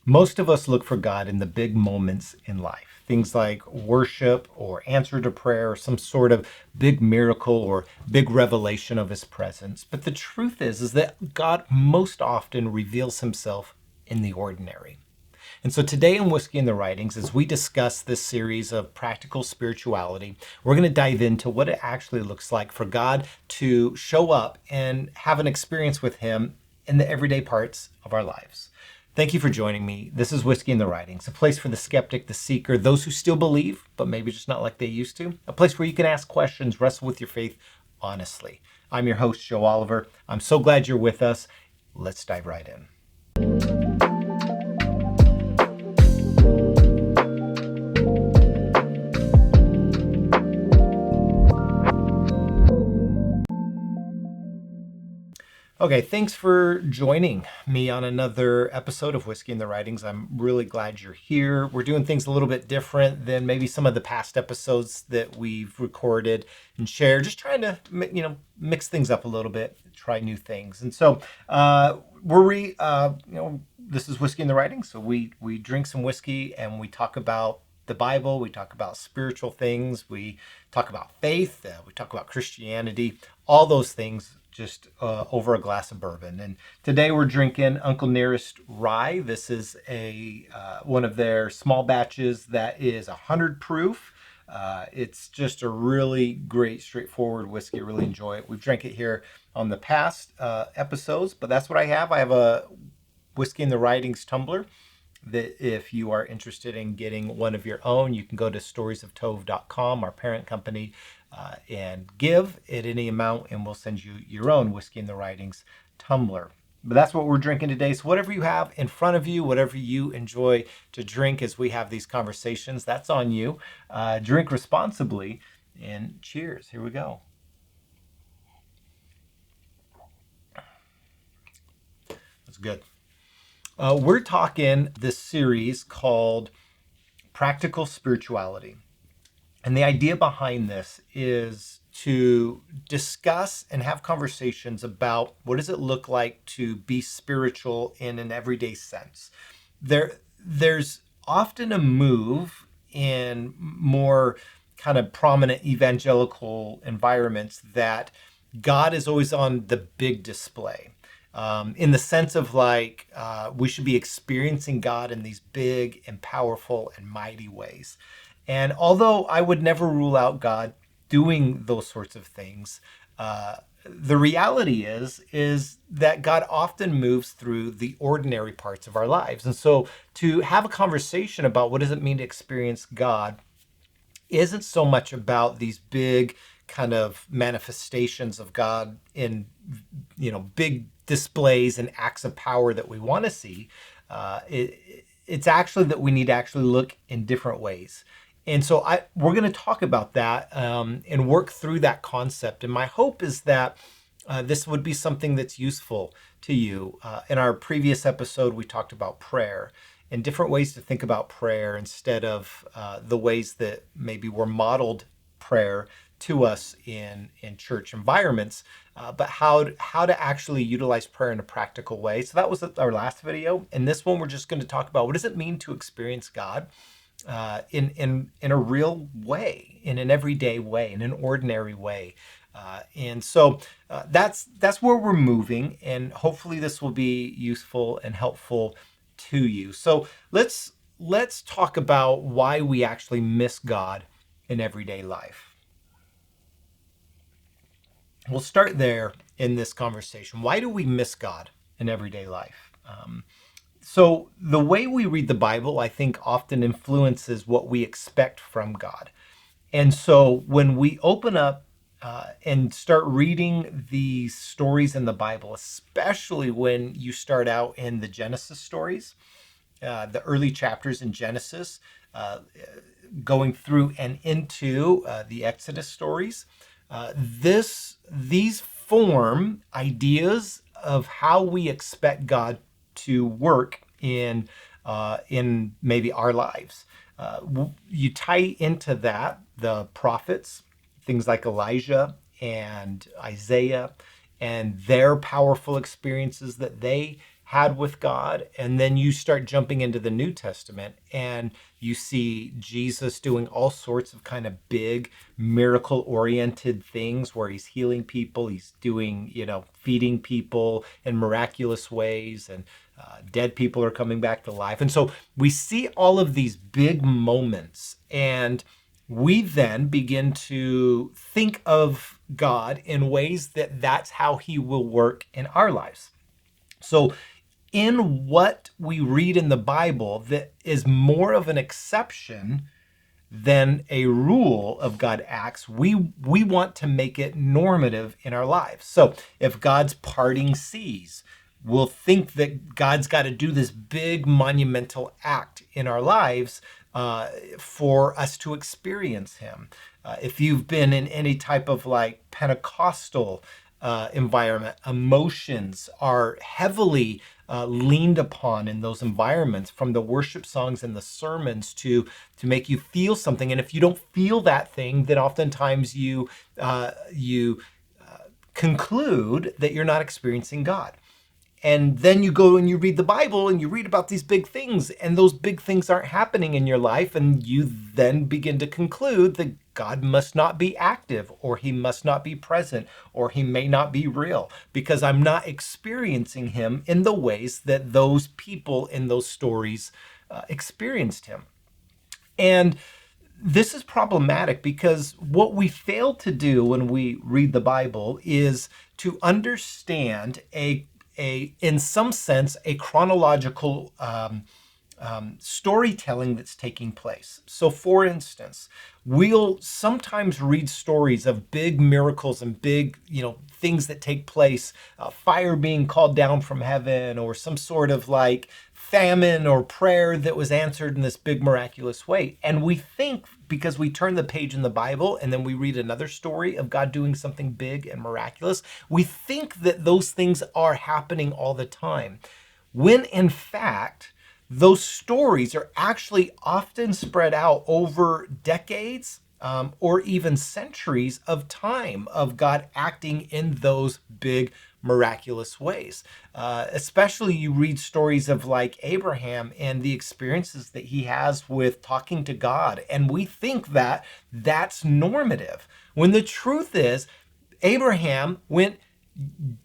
Most of us look for God in the big moments in life. Things like worship or answer to prayer or some sort of big miracle or big revelation of his presence. But the truth is that God most often reveals himself in the ordinary. And so today in Whiskey and the Writings, as we discuss this series of practical spirituality, we're going to dive into what it actually looks like for God to show up and have an experience with him in the everyday parts of our lives. Thank you for joining me. This is Whiskey and the Writings, a place for the skeptic, the seeker, those who still believe, but maybe just not like they used to. A place where you can ask questions, wrestle with your faith honestly. I'm your host, Joe Oliver. I'm so glad you're with us. Let's dive right in. Okay, thanks for joining me on another episode of Whiskey and the Writings. I'm really glad you're here. We're doing things a little bit different than maybe some of the past episodes that we've recorded and shared. Just trying to, mix things up a little bit, try new things. And so this is Whiskey and the Writings. So we drink some whiskey and we talk about the Bible. We talk about spiritual things. We talk about faith. We talk about Christianity. All those things just over a glass of bourbon. And today we're drinking Uncle Nearest Rye. This is a one of their small batches that is 100 proof. It's just a really great, straightforward whiskey. I really enjoy it. We've drank it here on the past episodes, but that's what I have. I have a Whiskey in the Writings tumbler that if you are interested in getting one of your own, you can go to storiesoftove.com, our parent company, and give at any amount, and we'll send you your own Whiskey in the Writings tumbler. But that's what we're drinking today. So whatever you have in front of you, whatever you enjoy to drink as we have these conversations, that's on you. Drink responsibly, and cheers. Here we go. That's good. We're talking this series called Practical Spirituality. And the idea behind this is to discuss and have conversations about what does it look like to be spiritual in an everyday sense. There's often a move in more kind of prominent evangelical environments that God is always on the big display. In the sense of we should be experiencing God in these big and powerful and mighty ways. And although I would never rule out God doing those sorts of things, the reality is that God often moves through the ordinary parts of our lives. And so to have a conversation about what does it mean to experience God isn't so much about these big kind of manifestations of God in, big displays and acts of power that we want to see. It's actually that we need to actually look in different ways. And so we're going to talk about that and work through that concept. And my hope is that this would be something that's useful to you. In our previous episode, we talked about prayer and different ways to think about prayer instead of the ways that maybe were modeled prayer to us in church environments, but how to actually utilize prayer in a practical way. So that was our last video. In this one, we're just going to talk about what does it mean to experience God in a real way, in an everyday way, in an ordinary way. And so that's where we're moving, and hopefully this will be useful and helpful to you. So let's talk about why we actually miss God in everyday life. We'll start there in this conversation. Why do we miss God in everyday life? So the way we read the Bible, I think, often influences what we expect from God. And so when we open up and start reading these stories in the Bible, especially when you start out in the Genesis stories, the early chapters in Genesis, going through and into the Exodus stories, these form ideas of how we expect God to work in maybe our lives. You tie into that the prophets, things like Elijah and Isaiah, and their powerful experiences that they had with God. And then you start jumping into the New Testament and you see Jesus doing all sorts of kind of big miracle oriented things where he's healing people. He's doing, feeding people in miraculous ways, and dead people are coming back to life. And so we see all of these big moments, and we then begin to think of God in ways that that's how he will work in our lives. So in what we read in the Bible that is more of an exception than a rule of God acts, we want to make it normative in our lives. So if God's parting seas, we'll think that God's got to do this big monumental act in our lives for us to experience him. If you've been in any type of like Pentecostal environment, emotions are heavily leaned upon in those environments, from the worship songs and the sermons to make you feel something. And if you don't feel that thing, then oftentimes you conclude that you're not experiencing God. And then you go and you read the Bible and you read about these big things, and those big things aren't happening in your life. And you then begin to conclude that God must not be active, or he must not be present, or he may not be real, because I'm not experiencing him in the ways that those people in those stories experienced him. And this is problematic because what we fail to do when we read the Bible is to understand in some sense, a chronological storytelling that's taking place. So, for instance, we'll sometimes read stories of big miracles and big, things that take place, fire being called down from heaven, or some sort of like famine or prayer that was answered in this big miraculous way. And we think, because we turn the page in the Bible and then we read another story of God doing something big and miraculous, we think that those things are happening all the time, when in fact, those stories are actually often spread out over decades or even centuries of time of God acting in those big miraculous ways. Especially you read stories of like Abraham and the experiences that he has with talking to God, and we think that that's normative, when the truth is Abraham went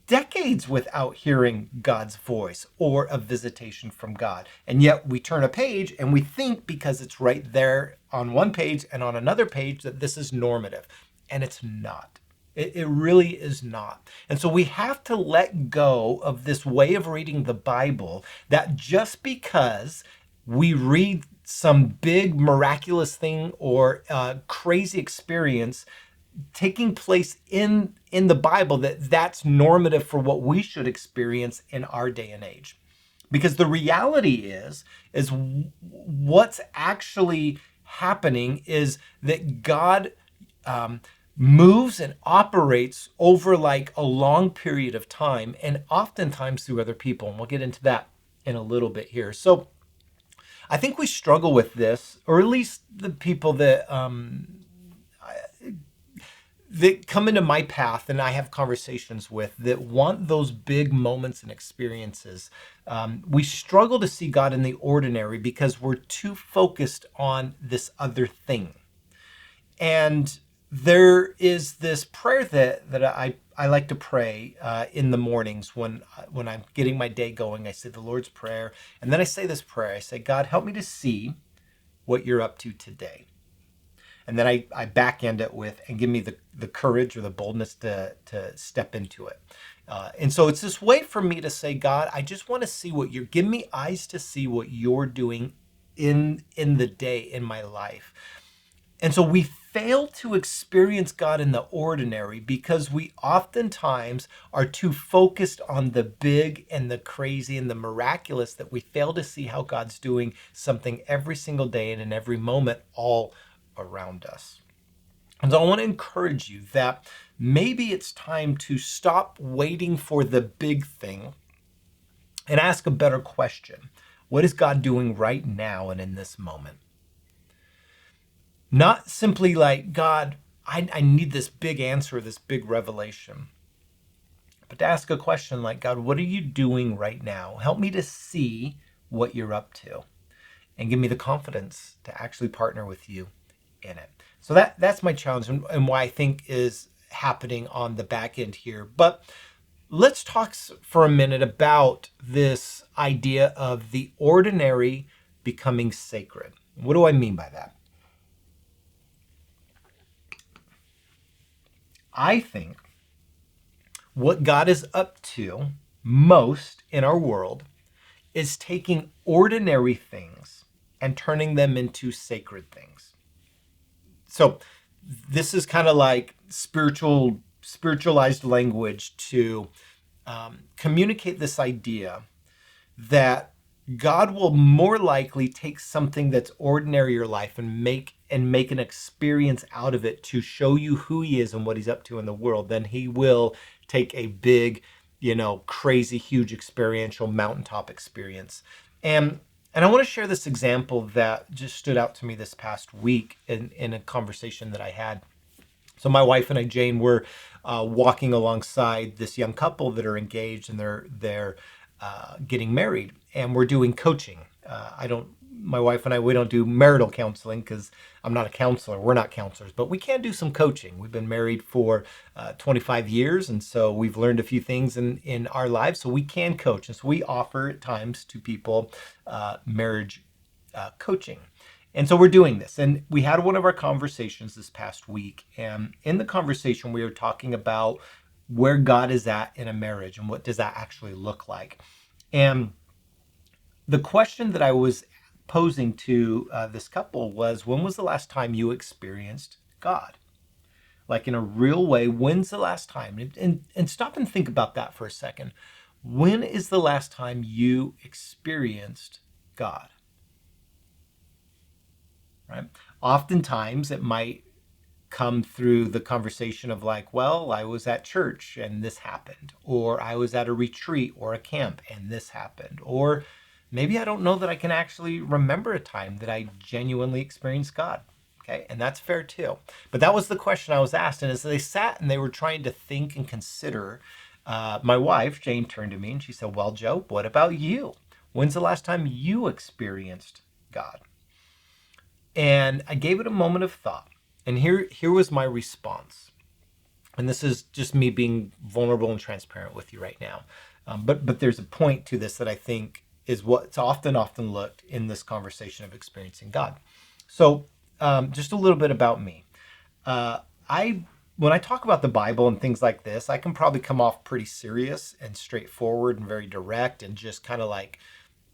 decades without hearing God's voice or a visitation from God. And yet we turn a page and we think, because it's right there on one page and on another page, that this is normative. And it's not. It really is not. And so we have to let go of this way of reading the Bible, that just because we read some big miraculous thing or crazy experience taking place in the Bible, that's normative for what we should experience in our day and age. Because the reality is what's actually happening is that God moves and operates over like a long period of time, and oftentimes through other people. And we'll get into that in a little bit here. So I think we struggle with this, or at least the people that come into my path and I have conversations with, that want those big moments and experiences. We struggle to see God in the ordinary because we're too focused on this other thing. And there is this prayer that I like to pray in the mornings when I'm getting my day going. I say the Lord's Prayer, and then I say this prayer. I say, God, help me to see what you're up to today. And then I back end it with, and give me the courage or the boldness to step into it. And so it's this way for me to say, God, I just want to see give me eyes to see what you're doing in the day, in my life. And so we fail to experience God in the ordinary because we oftentimes are too focused on the big and the crazy and the miraculous, that we fail to see how God's doing something every single day and in every moment all around us. And so I want to encourage you that maybe it's time to stop waiting for the big thing and ask a better question. What is God doing right now and in this moment? Not simply like, God, I need this big answer, this big revelation. but to ask a question like, God, what are you doing right now? Help me to see what you're up to and give me the confidence to actually partner with you in it. So that's my challenge and why I think is happening on the back end here. But let's talk for a minute about this idea of the ordinary becoming sacred. What do I mean by that? I think what God is up to most in our world is taking ordinary things and turning them into sacred things. So this is kind of like spiritualized language to communicate this idea that God will more likely take something that's ordinary in your life and make an experience out of it to show you who he is and what he's up to in the world than he will take a big, crazy, huge experiential mountaintop experience. And I want to share this example that just stood out to me this past week in a conversation that I had. So my wife and I, Jane, were walking alongside this young couple that are engaged and they're getting married, and we're doing coaching. My wife and I, we don't do marital counseling because I'm not a counselor. We're not counselors, but we can do some coaching. We've been married for 25 years, and so we've learned a few things in our lives. So we can coach, and so we offer at times to people marriage coaching. And so we're doing this. And we had one of our conversations this past week. And in the conversation, we were talking about where God is at in a marriage and what does that actually look like. And the question that I was posing to this couple was, when was the last time you experienced God? Like in a real way, when's the last time? And stop and think about that for a second. When is the last time you experienced God? Right? Oftentimes it might come through the conversation of like, well, I was at church and this happened, or I was at a retreat or a camp and this happened, or maybe I don't know that I can actually remember a time that I genuinely experienced God. Okay, and that's fair too. But that was the question I was asked, and as they sat and they were trying to think and consider, my wife Jane turned to me and she said, "Well, Joe, what about you? When's the last time you experienced God?" And I gave it a moment of thought. And here was my response. And this is just me being vulnerable and transparent with you right now. But there's a point to this that I think is what's often looked in this conversation of experiencing God. So just a little bit about me. When I talk about the Bible and things like this, I can probably come off pretty serious and straightforward and very direct and just kind of like,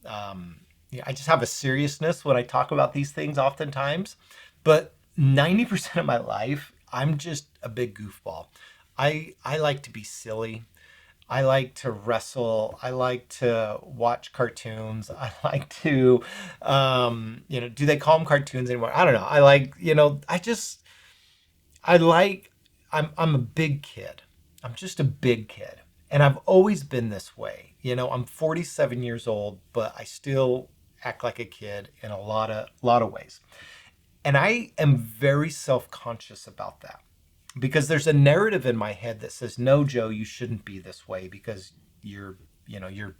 I just have a seriousness when I talk about these things oftentimes. But 90% of my life, I'm just a big goofball. I like to be silly. I like to wrestle. I like to watch cartoons. I like to, do they call them cartoons anymore? I don't know. I like, I'm a big kid. I'm just a big kid. And I've always been this way. I'm 47 years old, but I still act like a kid in a lot of ways. And I am very self-conscious about that because there's a narrative in my head that says, no, Joe, you shouldn't be this way because you're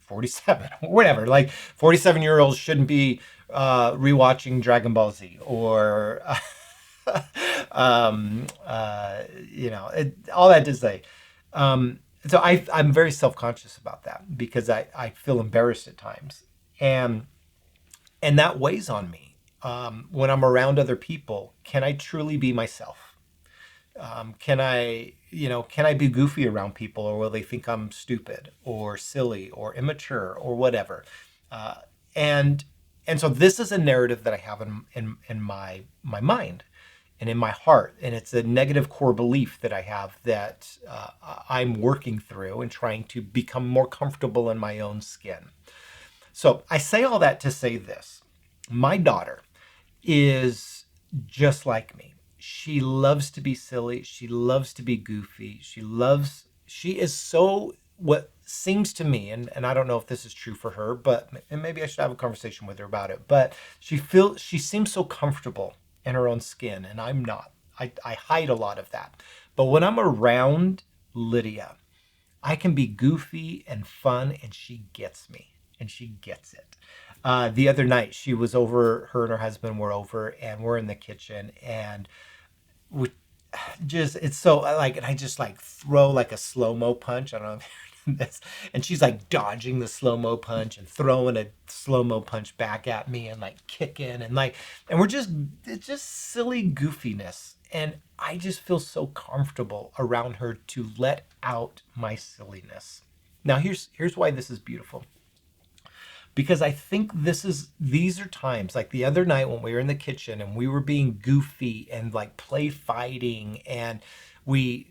47 or whatever. Like 47-year-olds shouldn't be rewatching Dragon Ball Z or, all that to say. So I'm very self-conscious about that because I feel embarrassed at times. And that weighs on me. When I'm around other people, can I truly be myself? Can I be goofy around people, or will they think I'm stupid or silly or immature or whatever? And so this is a narrative that I have in my mind and in my heart, and it's a negative core belief that I have that I'm working through and trying to become more comfortable in my own skin. So I say all that to say this. My daughter is just like me. She loves to be silly. She loves to be goofy. She is so, what seems to me, and I don't know if this is true for her, and maybe I should have a conversation with her about it, but she seems so comfortable in her own skin, and I'm not. I hide a lot of that. But when I'm around Lydia, I can be goofy and fun, and she gets me, and she gets it. The other night, she was over, her and her husband were over, and we're in the kitchen, and we just, it's so like, and I just like throw like a slow-mo punch. I don't know if you've heard this. And she's like dodging the slow-mo punch and throwing a slow-mo punch back at me and like kicking and like, and we're just, it's just silly goofiness. And I just feel so comfortable around her to let out my silliness. Now here's why this is beautiful. Because I think these are times like the other night when we were in the kitchen and we were being goofy and like play fighting and we're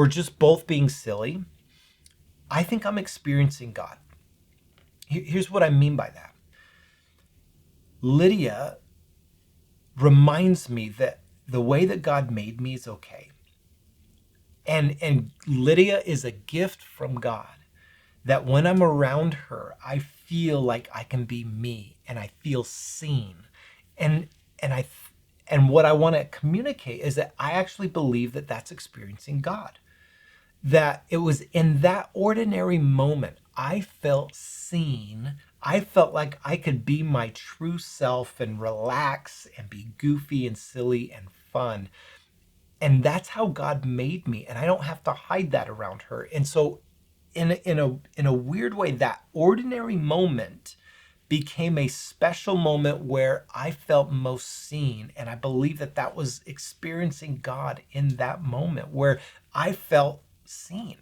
just both being silly. I think I'm experiencing God. Here's what I mean by that. Lydia reminds me that the way that God made me is okay. And Lydia is a gift from God, that when I'm around her, I feel like I can be me and I feel seen. And and I and what I want to communicate is that I actually believe that that's experiencing God. That it was in that ordinary moment I felt seen. I felt like I could be my true self and relax and be goofy and silly and fun. And that's how God made me, and I don't have to hide that around her. And so in a weird way, that ordinary moment became a special moment where I felt most seen. And I believe that that was experiencing God in that moment where I felt seen.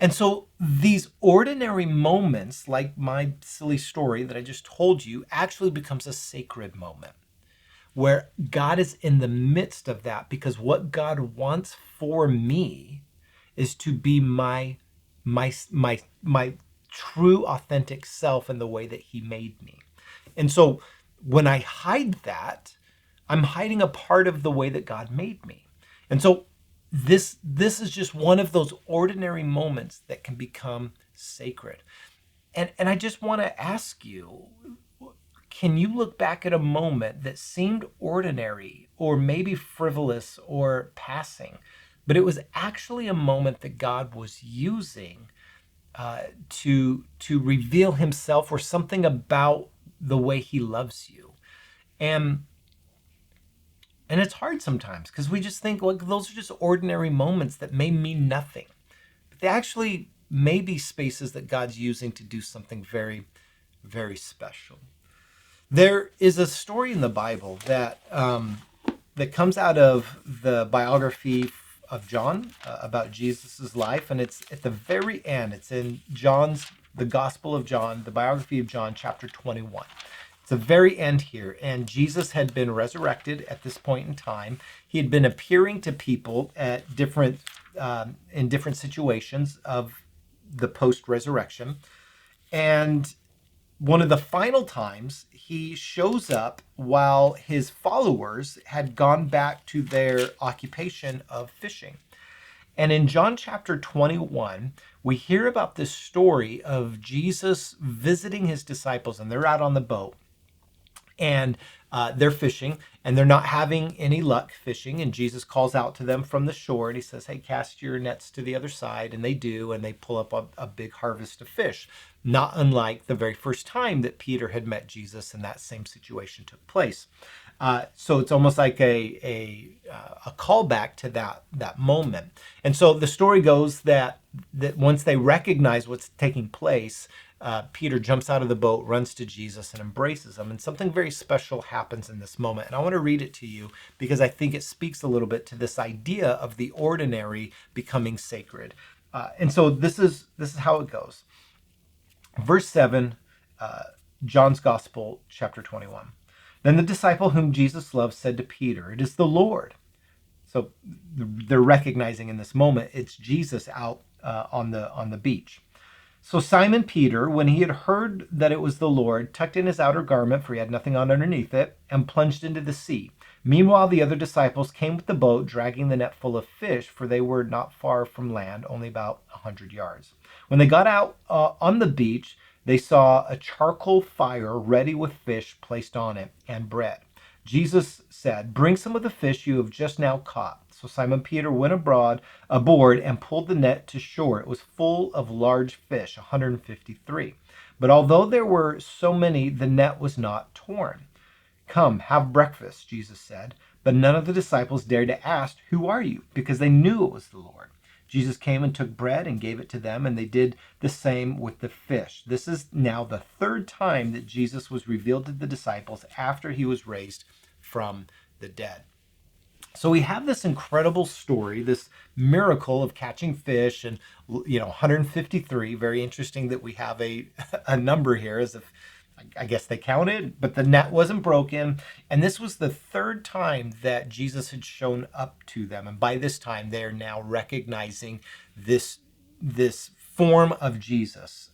And so these ordinary moments, like my silly story that I just told you, actually becomes a sacred moment where God is in the midst of that, because what God wants for me is to be my true authentic self in the way that he made me. And so when I hide that, I'm hiding a part of the way that God made me. And so this is just one of those ordinary moments that can become sacred. And I just want to ask you, can you look back at a moment that seemed ordinary or maybe frivolous or passing, but it was actually a moment that God was using to reveal himself or something about the way he loves you? And and it's hard sometimes because we just think, like, those are just ordinary moments that may mean nothing, but they actually may be spaces that God's using to do something very, very special. There is a story in the Bible that comes out of the biography of John about Jesus's life, and it's at the very end. It's in the Gospel of John, the biography of John, chapter 21. It's the very end here, and Jesus had been resurrected at this point in time. He had been appearing to people at in different situations of the post-resurrection, and one of the final times he shows up while his followers had gone back to their occupation of fishing. And in John chapter 21, we hear about this story of Jesus visiting his disciples, and they're out on the boat and they're fishing and they're not having any luck fishing. And Jesus calls out to them from the shore and he says, "Hey, cast your nets to the other side." And they do, and they pull up a big harvest of fish, not unlike the very first time that Peter had met Jesus and that same situation took place. So it's almost like a callback to that moment. And so the story goes that once they recognize what's taking place, Peter jumps out of the boat, runs to Jesus, and embraces him. And something very special happens in this moment. And I want to read it to you because I think it speaks a little bit to this idea of the ordinary becoming sacred. And so this is how it goes. Verse 7, John's Gospel, chapter 21. Then the disciple whom Jesus loved said to Peter, "It is the Lord." So they're recognizing in this moment it's Jesus out on the beach. So Simon Peter, when he had heard that it was the Lord, tucked in his outer garment, for he had nothing on underneath it, and plunged into the sea. Meanwhile, the other disciples came with the boat, dragging the net full of fish, for they were not far from land, only about 100 yards. When they got out on the beach, they saw a charcoal fire ready with fish placed on it and bread. Jesus said, "Bring some of the fish you have just now caught." So Simon Peter went aboard and pulled the net to shore. It was full of large fish, 153. But although there were so many, the net was not torn. "Come, have breakfast," Jesus said. But none of the disciples dared to ask, "Who are you?" because they knew it was the Lord. Jesus came and took bread and gave it to them, and they did the same with the fish. This is now the third time that Jesus was revealed to the disciples after he was raised from the dead. So we have this incredible story, this miracle of catching fish, and 153. Very interesting that we have a number here, as if I guess they counted, but the net wasn't broken. And this was the third time that Jesus had shown up to them. And by this time, they are now recognizing this form of Jesus,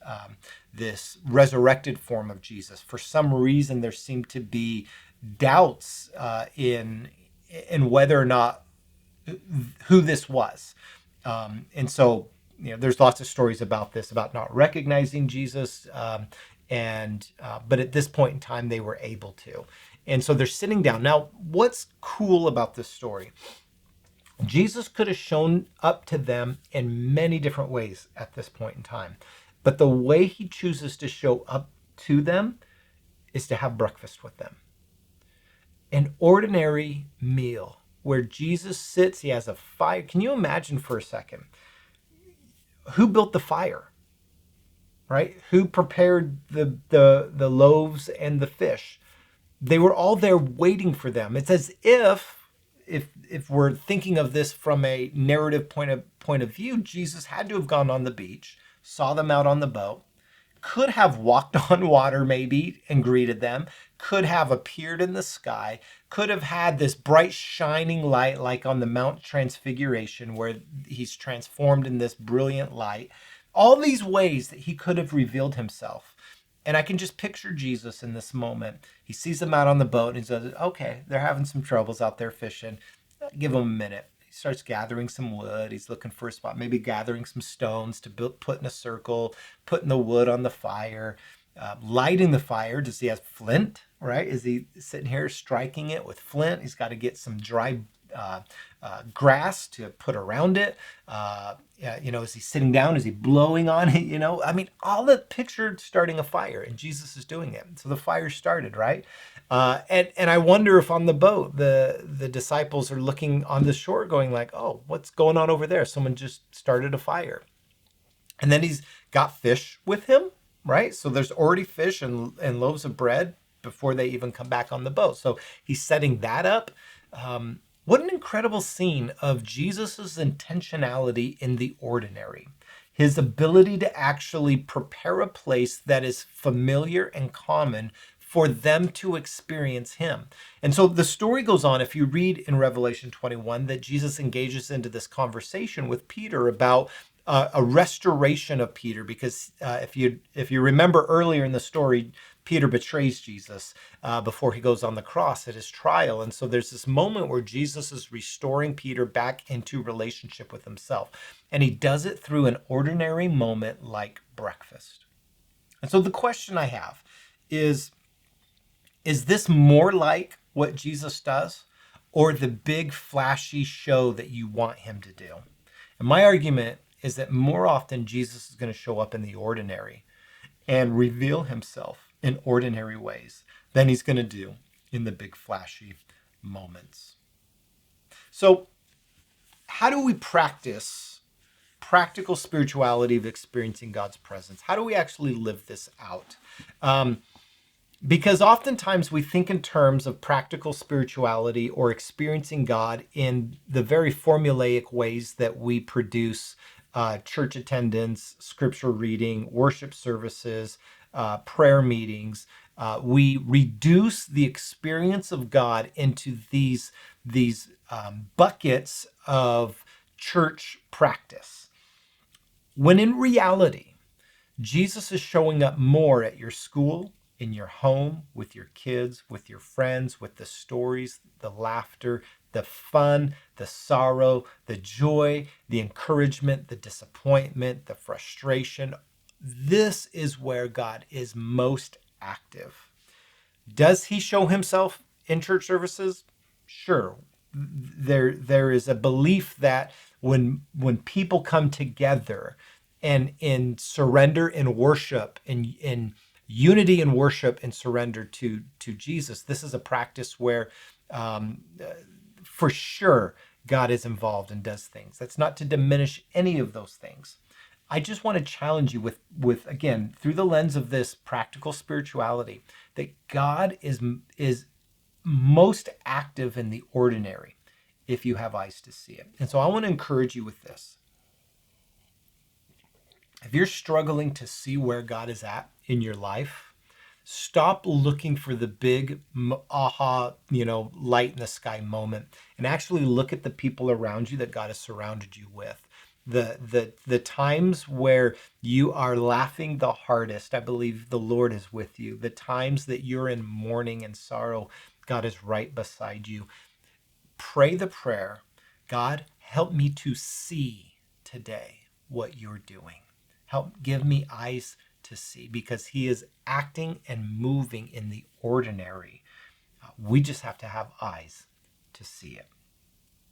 this resurrected form of Jesus. For some reason, there seemed to be doubts in whether or not who this was. And so, there's lots of stories about this, about not recognizing Jesus. But at this point in time, they were able to. And so they're sitting down. Now, what's cool about this story? Jesus could have shown up to them in many different ways at this point in time. But the way he chooses to show up to them is to have breakfast with them. An ordinary meal where Jesus sits, he has a fire. Can you imagine for a second? Who built the fire? Right? Who prepared the loaves and the fish? They were all there waiting for them. It's as if we're thinking of this from a narrative point of view, Jesus had to have gone on the beach, saw them out on the boat, could have walked on water maybe and greeted them, could have appeared in the sky, could have had this bright shining light like on the Mount Transfiguration where he's transformed in this brilliant light. All these ways that he could have revealed himself. And I can just picture Jesus in this moment. He sees them out on the boat and he says, okay, they're having some troubles out there fishing. Give them a minute. He starts gathering some wood. He's looking for a spot, maybe gathering some stones to put in a circle, putting the wood on the fire, lighting the fire. Does he have flint, right? Is he sitting here striking it with flint? He's got to get some dry grass to put around it. Is he sitting down? Is he blowing on it? All the pictured starting a fire, and Jesus is doing it. So the fire started, right? And I wonder if on the boat, the disciples are looking on the shore going like, oh, what's going on over there? Someone just started a fire. And then he's got fish with him, right? So there's already fish and loaves of bread before they even come back on the boat. So he's setting that up. What an incredible scene of Jesus's intentionality in the ordinary. His ability to actually prepare a place that is familiar and common for them to experience him. And so the story goes on, if you read in Revelation 21, that Jesus engages into this conversation with Peter about a restoration of Peter, because if you remember earlier in the story, Peter betrays Jesus before he goes on the cross at his trial. And so there's this moment where Jesus is restoring Peter back into relationship with himself. And he does it through an ordinary moment like breakfast. And so the question I have is this more like what Jesus does, or the big flashy show that you want him to do? And my argument is that more often Jesus is going to show up in the ordinary and reveal himself in ordinary ways than he's going to do in the big flashy moments. So how do we practice practical spirituality of experiencing God's presence? How do we actually live this out? Because oftentimes we think in terms of practical spirituality or experiencing God in the very formulaic ways that we produce church attendance, scripture reading, worship services, prayer meetings. We reduce the experience of God into these buckets of church practice. When in reality, Jesus is showing up more at your school, in your home, with your kids, with your friends, with the stories, the laughter, the fun, the sorrow, the joy, the encouragement, the disappointment, the frustration. This is where God is most active. Does he show himself in church services? Sure. There is a belief that when people come together and in surrender and worship and in unity and worship and surrender to Jesus, this is a practice where um, for sure God is involved and does things. That's not to diminish any of those things. I just want to challenge you with again through the lens of this practical spirituality that God is most active in the ordinary if you have eyes to see it. And so I want to encourage you with this. If you're struggling to see where God is at in your life, stop looking for the big aha, light in the sky moment and actually look at the people around you that God has surrounded you with. The times where you are laughing the hardest, I believe the Lord is with you. The times that you're in mourning and sorrow, God is right beside you. Pray the prayer, God, help me to see today what you're doing. Help give me eyes to see, because he is acting and moving in the ordinary. We just have to have eyes to see it.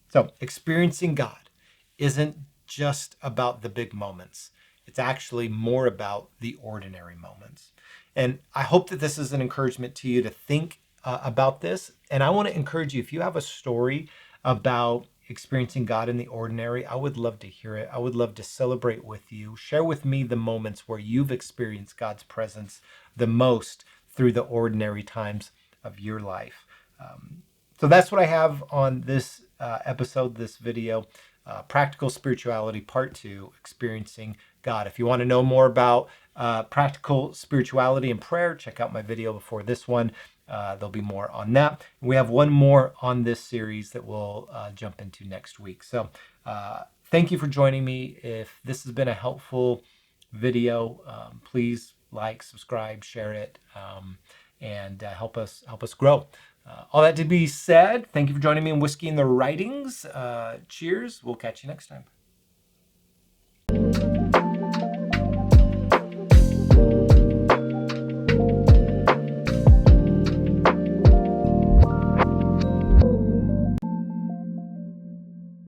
So, experiencing God isn't just about the big moments. It's actually more about the ordinary moments. And I hope that this is an encouragement to you to think about this. And I want to encourage you, if you have a story about experiencing God in the ordinary, I would love to hear it. I would love to celebrate with you. Share with me the moments where you've experienced God's presence the most through the ordinary times of your life. So that's what I have on this episode, this video, Practical Spirituality Part 2, Experiencing God. If you want to know more about practical spirituality and prayer, check out my video before this one. There'll be more on that. We have one more on this series that we'll jump into next week. So thank you for joining me. If this has been a helpful video, please like, subscribe, share it, and help us grow. All that to be said, thank you for joining me in Whiskey and the Writings. Cheers. We'll catch you next time.